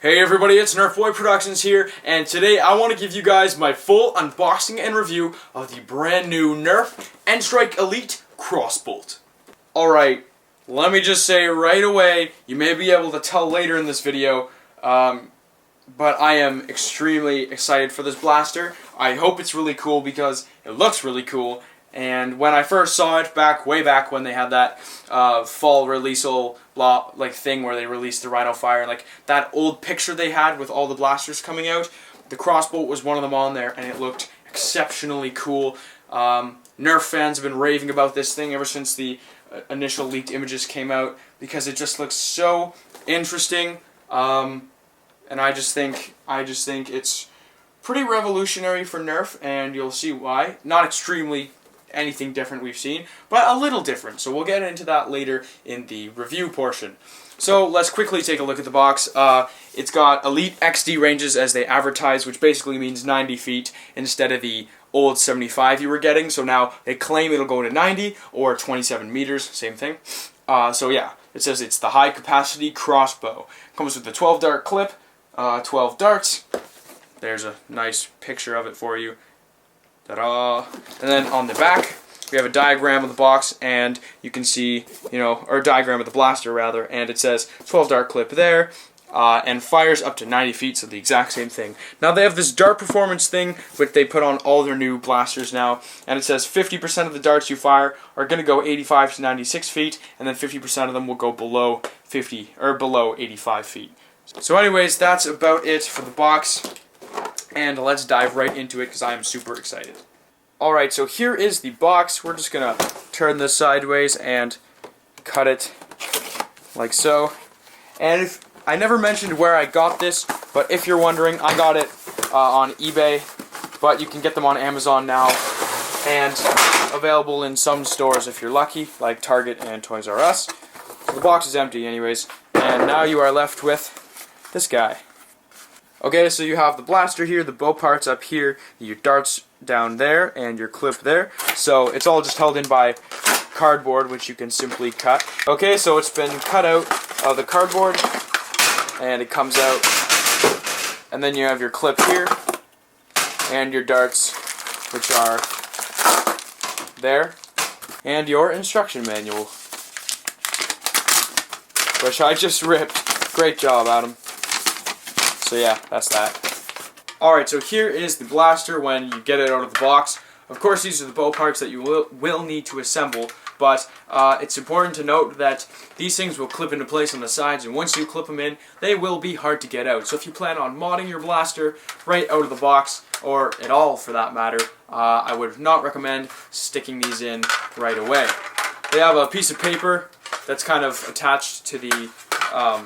Hey everybody, it's NerfBoyProductions here, and today I want to give you guys my full unboxing and review of the brand new NERF N-Strike Elite Crossbolt. Alright, let me just say right away, you may be able to tell later in this video, but I am extremely excited for this blaster. I hope it's really cool because it looks really cool, and when I first saw it way back when they had that fall release-al thing where they released the Rhino Fire, like that old picture they had with all the blasters coming out, the Crossbolt was one of them on there, and it looked exceptionally cool. Nerf fans have been raving about this thing ever since the initial leaked images came out because it just looks so interesting, and I just think it's pretty revolutionary for Nerf, and you'll see why. Not extremely anything different we've seen, but a little different. So we'll get into that later in the review portion. So let's quickly take a look at the box. It's got Elite XD ranges as they advertise, which basically means 90 feet instead of the old 75 you were getting. So now they claim it'll go to 90 or 27 meters, same thing. So yeah, it says it's the high capacity crossbow. Comes with a 12 dart clip, 12 darts. There's a nice picture of it for you. Ta-da! And then on the back, we have a diagram of the box, and you can see, or a diagram of the blaster rather, and it says 12 dart clip there, and fires up to 90 feet, so the exact same thing. Now they have this dart performance thing, which they put on all their new blasters now, and it says 50% of the darts you fire are going to go 85 to 96 feet, and then 50% of them will go below 85 feet. So anyways, that's about it for the box. And let's dive right into it because I am super excited. Alright, so here is the box. We're just going to turn this sideways and cut it like so. And I never mentioned where I got this, but if you're wondering, I got it on eBay, but you can get them on Amazon now, and available in some stores if you're lucky, like Target and Toys R Us. So the box is empty anyways, and now you are left with this guy. Okay, so you have the blaster here, the bow parts up here, your darts down there, and your clip there. So it's all just held in by cardboard, which you can simply cut. Okay, so it's been cut out of the cardboard, and it comes out. And then you have your clip here, and your darts, which are there, and your instruction manual, which I just ripped. Great job, Adam. So yeah, that's that. Alright, so here is the blaster when you get it out of the box. Of course, these are the bow parts that you will need to assemble, but it's important to note that these things will clip into place on the sides, and once you clip them in, they will be hard to get out. So if you plan on modding your blaster right out of the box, or at all for that matter, I would not recommend sticking these in right away. They have a piece of paper that's kind of attached to the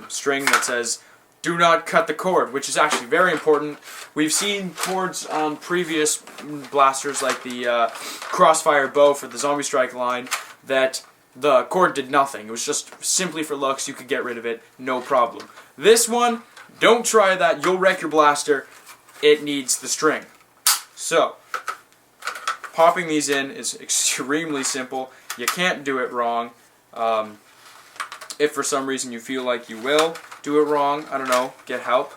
string that says, "Do not cut the cord," which is actually very important. We've seen cords on previous blasters like the Crossfire bow for the Zombie Strike line that the cord did nothing. It was just simply for looks. You could get rid of it, no problem. This one, don't try that. You'll wreck your blaster. It needs the string. So, popping these in is extremely simple. You can't do it wrong. If for some reason you feel like you will do it wrong, I don't know, get help.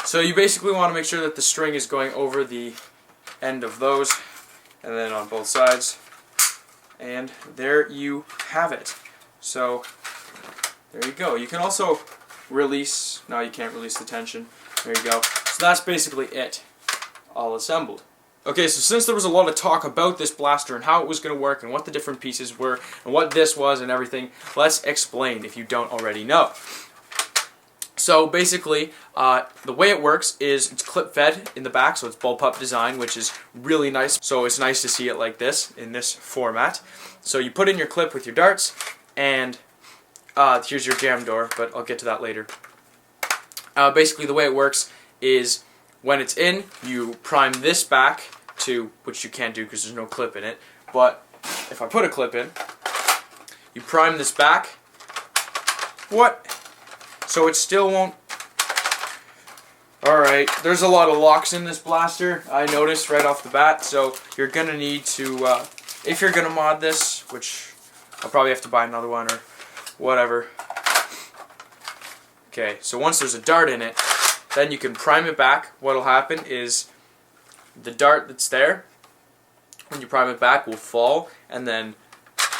So you basically want to make sure that the string is going over the end of those, and then on both sides. And there you have it. So there you go. You can also release, no, you can't release the tension. There you go. So that's basically it, all assembled. Okay, so since there was a lot of talk about this blaster and how it was going to work and what the different pieces were and what this was and everything, let's explain if you don't already know. So basically, the way it works is it's clip fed in the back, so it's bullpup design, which is really nice. So it's nice to see it like this, in this format. So you put in your clip with your darts, and here's your jam door, but I'll get to that later. Basically, the way it works is when it's in, you prime this back to, which you can't do because there's no clip in it, but if I put a clip in, you prime this back. What? So it still won't. Alright, there's a lot of locks in this blaster, I noticed right off the bat, so you're going to need to, if you're going to mod this, which I'll probably have to buy another one or whatever. Okay, so once there's a dart in it, then you can prime it back. What'll happen is the dart that's there, when you prime it back, will fall and then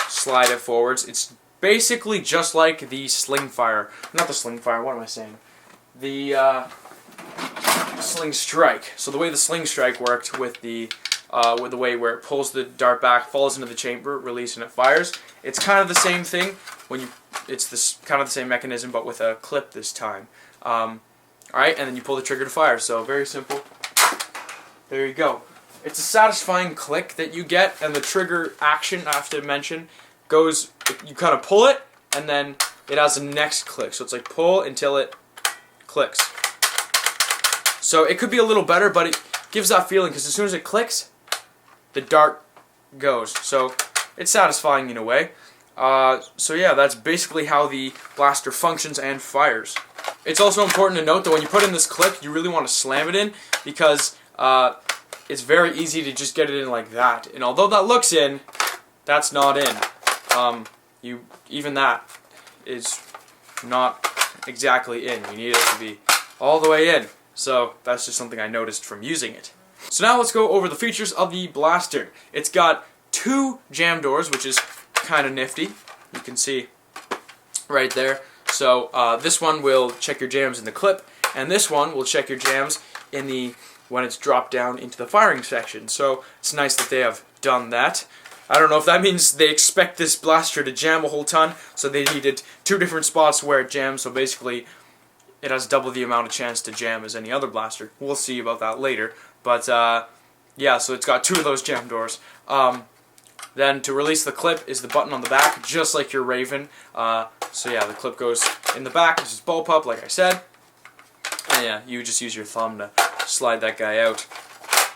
slide it forwards. It's basically just like the sling fire. Not the sling fire, what am I saying? The sling strike. So the way the sling strike worked with the way where it pulls the dart back, falls into the chamber, release, and it fires. It's kind of the same thing. It's this kind of the same mechanism, but with a clip this time. Alright, and then you pull the trigger to fire. So very simple. There you go. It's a satisfying click that you get, and the trigger action, I have to mention, goes, you kind of pull it, and then it has a next click. So it's like pull until it clicks. So it could be a little better, but it gives that feeling, because as soon as it clicks, the dart goes. So it's satisfying in a way. So yeah, that's basically how the blaster functions and fires. It's also important to note that when you put in this clip, you really want to slam it in, because it's very easy to just get it in like that. And although that looks in, that's not in. Even that is not exactly in. You need it to be all the way in. So that's just something I noticed from using it. So now let's go over the features of the blaster. It's got 2 jam doors, which is kind of nifty. You can see right there. So this one will check your jams in the clip, and this one will check your jams in the when it's dropped down into the firing section. So it's nice that they have done that. I don't know if that means they expect this blaster to jam a whole ton, so they needed 2 different spots where it jams, so basically it has double the amount of chance to jam as any other blaster. We'll see about that later. But yeah, so it's got 2 of those jam doors. Then to release the clip is the button on the back, just like your Raven. So yeah, the clip goes in the back. This is bullpup, like I said. And yeah, you just use your thumb to slide that guy out.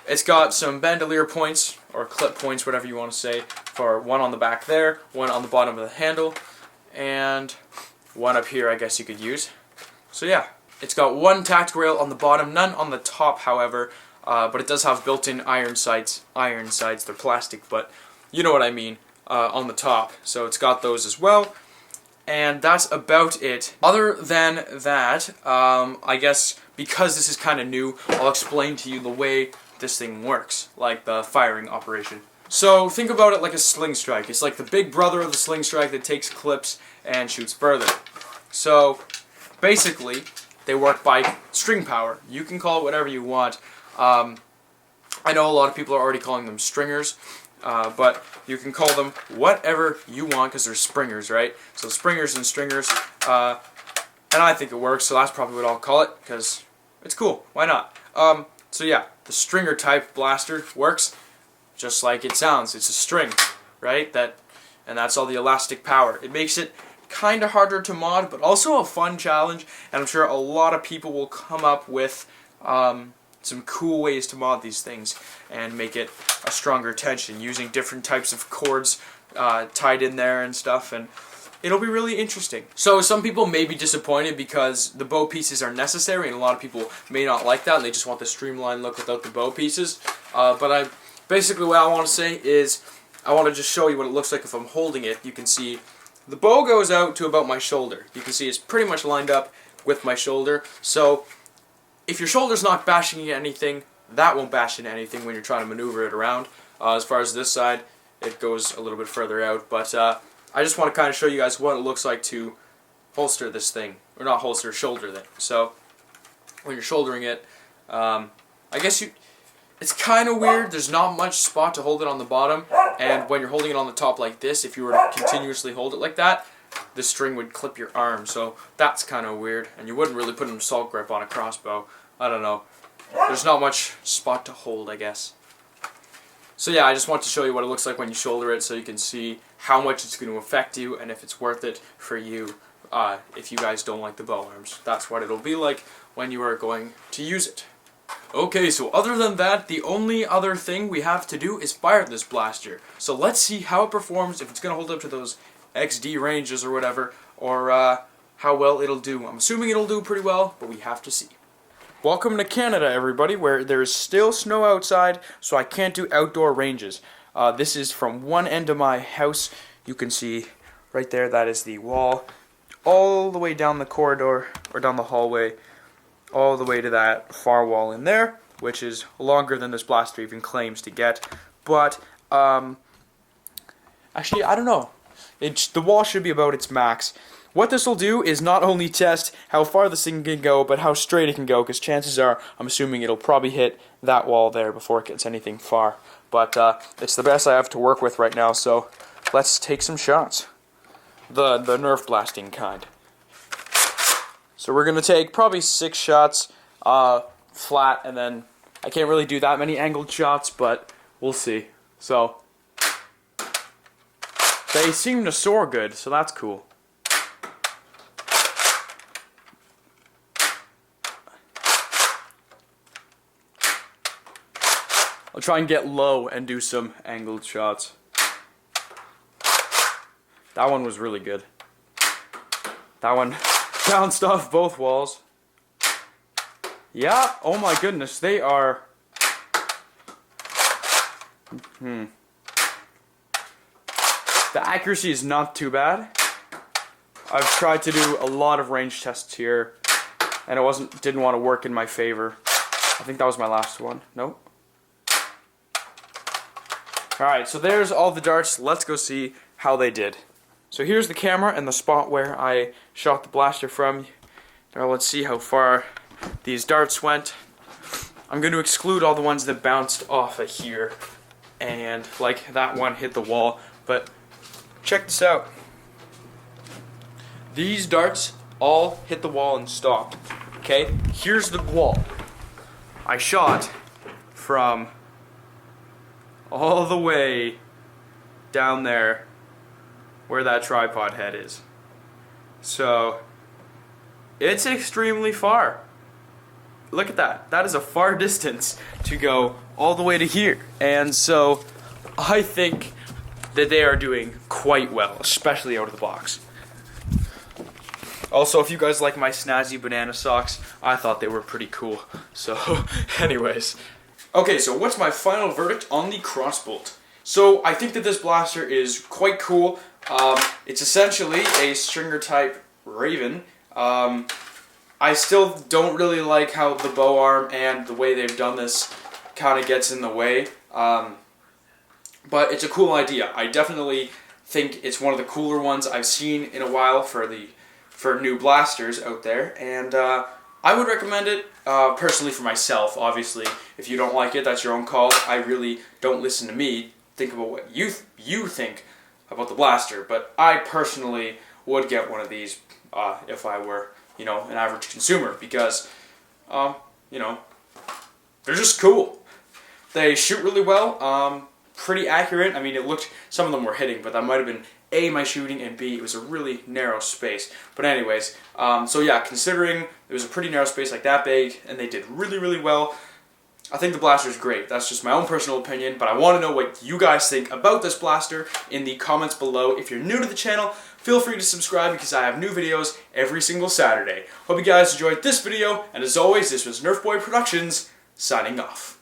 It's got some bandolier points, or clip points, whatever you want to say, for one on the back there, one on the bottom of the handle, and one up here I guess you could use. So yeah, it's got 1 tactical rail on the bottom, none on the top however, but it does have built-in iron sights. They're plastic, but you know what I mean, on the top. So it's got those as well. And that's about it. Other than that, I guess because this is kind of new, I'll explain to you the way this thing works, like the firing operation. So think about it like a sling strike. It's like the big brother of the sling strike that takes clips and shoots further. So basically, they work by string power. You can call it whatever you want. I know a lot of people are already calling them stringers. But you can call them whatever you want because they're springers, right? So springers and stringers, and I think it works, so that's probably what I'll call it because it's cool. Why not? So yeah, the stringer type blaster works just like it sounds. It's a string, right? And that's all the elastic power. It makes it kind of harder to mod, but also a fun challenge, and I'm sure a lot of people will come up with some cool ways to mod these things and make it a stronger tension using different types of cords tied in there and stuff, and it'll be really interesting. So some people may be disappointed because the bow pieces are necessary, and a lot of people may not like that and they just want the streamlined look without the bow pieces. But basically what I want to say is I want to just show you what it looks like if I'm holding it. You can see the bow goes out to about my shoulder. You can see it's pretty much lined up with my shoulder. So if your shoulder's not bashing into anything, that won't bash into anything when you're trying to maneuver it around. As far as this side, it goes a little bit further out. But I just want to kind of show you guys what it looks like to holster this thing. Or not holster, shoulder it. So when you're shouldering it, I guess it's kind of weird. There's not much spot to hold it on the bottom. And when you're holding it on the top like this, if you were to continuously hold it like that, the string would clip your arm. So that's kind of weird. And you wouldn't really put an assault grip on a crossbow. I don't know. There's not much spot to hold, I guess. So yeah, I just want to show you what it looks like when you shoulder it so you can see how much it's going to affect you and if it's worth it for you if you guys don't like the bow arms. That's what it'll be like when you are going to use it. Okay, so other than that, the only other thing we have to do is fire this blaster. So let's see how it performs, if it's going to hold up to those XD ranges or whatever, or how well it'll do. I'm assuming it'll do pretty well, but we have to see. Welcome to Canada, everybody, where there is still snow outside, so I can't do outdoor ranges. This is from one end of my house. You can see right there, that is the wall. all the way down the corridor, or down the hallway, all the way to that far wall in there, which is longer than this blaster even claims to get. But, actually, I don't know. The wall should be about its max. What this will do is not only test how far this thing can go, but how straight it can go, because chances are, I'm assuming it'll probably hit that wall there before it gets anything far. But it's the best I have to work with right now, so let's take some shots. The Nerf blasting kind. So we're going to take probably 6 shots flat, and then I can't really do that many angled shots, but we'll see. So they seem to soar good, so that's cool. I'll try and get low and do some angled shots. That one was really good. That one bounced off both walls. Yeah, oh my goodness, they are... The accuracy is not too bad. I've tried to do a lot of range tests here, and it didn't want to work in my favor. I think that was my last one. Nope. Alright, so there's all the darts. Let's go see how they did. So here's the camera and the spot where I shot the blaster from. Now let's see how far these darts went. I'm going to exclude all the ones that bounced off of here, and like that one hit the wall, but check this out. These darts all hit the wall and stopped. Okay, here's the wall. I shot from all the way down there where that tripod head is. So it's extremely far. Look at that. That is a far distance to go all the way to here. And so I think that they are doing quite well, especially out of the box. Also, if you guys like my snazzy banana socks, I thought they were pretty cool. So, anyways. Okay, so what's my final verdict on the Crossbolt? So, I think that this blaster is quite cool. It's essentially a stringer type Raven. I still don't really like how the bow arm and the way they've done this kind of gets in the way. But it's a cool idea. I definitely think it's one of the cooler ones I've seen in a while for new blasters out there, and I would recommend it personally for myself. Obviously, if you don't like it, that's your own call. I really don't listen to me. Think about what you think about the blaster, but I personally would get one of these if I were, an average consumer, because, they're just cool. They shoot really well, pretty accurate. I mean, some of them were hitting, but that might have been A, my shooting, and B, it was a really narrow space. But anyways, so yeah, considering it was a pretty narrow space like that big, and they did really, really well, I think the blaster's great. That's just my own personal opinion, but I want to know what you guys think about this blaster in the comments below. If you're new to the channel, feel free to subscribe because I have new videos every single Saturday. Hope you guys enjoyed this video, and as always, this was NerfBoyProductions, signing off.